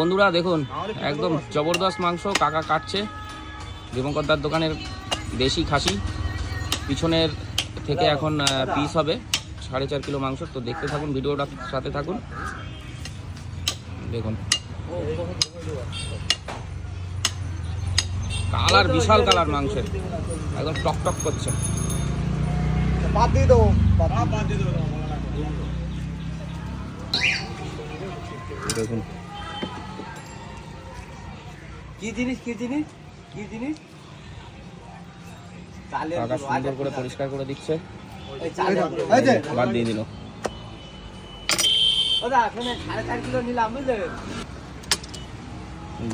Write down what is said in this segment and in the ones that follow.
বন্ধুরা দেখুন একদম জবরদস্ত মাংস কাকা কাটছে। দীপঙ্করদার দোকানের দেশি খাসি, পিছনের থেকে এখন পিস হবে 4.5 কিলো মাংস। তো দেখতে থাকুন, ভিডিওটা সাথে থাকুন। দেখুন কালার, বিশাল কালার মাংসের, একদম টক টক করছে। দেখুন কি জিনিস কাকা সুন্দর করে পরিষ্কার করে দিচ্ছে, বাদ দিয়ে দিল।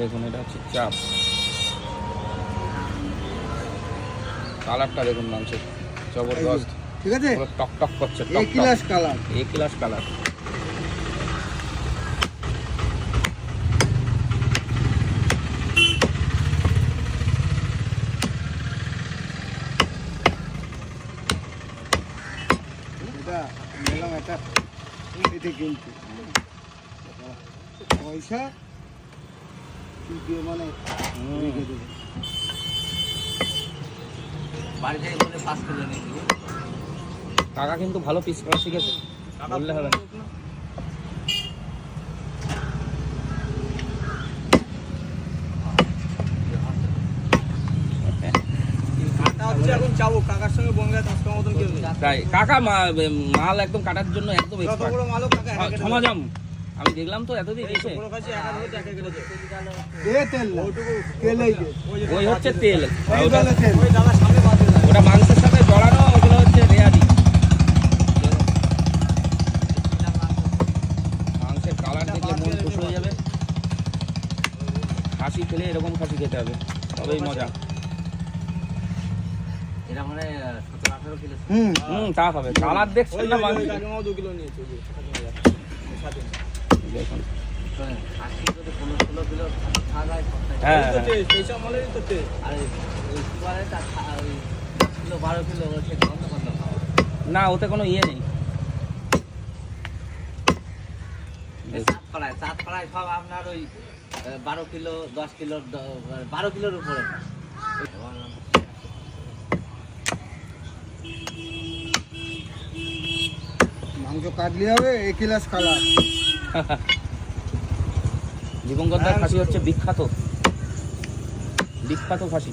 দেখুন এটা হচ্ছে চাপ, কালারটা দেখুন মাংসের জবরদস্ত, ঠিক আছে, টক টক করছে, এক গ্লাস কালার, এক গ্লাস কালার। এটা নিলাম, এটা এটা কিন্তু পয়সা মানে রেখে দেবো। কাকা কিন্তু ভালো পিস করা শিখেছে, বললে হবে না। তাই কাকা মাল একদম কাটার জন্য একদম এক্সপার্ট, সমাজম। আমি দেখলাম তো এতদিন এসে, ওই হচ্ছে তেল, ওটা মাংসের সাথে জড়ানো, ওগুলো হচ্ছে রেয়াদি। মাংসের কালার দেখলে মন খুশ হয়ে যাবে। খাসি খেলে এরকম খাসি খেতে হবে, তবেই মজা। তা হবে, কালার দেখছেন না মাংস। দেখুন হ্যাঁ, না ওতে কোনো ইয়ে নেই। চাঁদ পাড়ায় সব আপনার ওই 12 কিলো 10 কিলো 12 কিলোর উপরে। মাংস কাটলে হবে এক গ্লাস কালার। দীপঙ্করদার খাসি হচ্ছে বিখ্যাত, বিখ্যাত খাসি।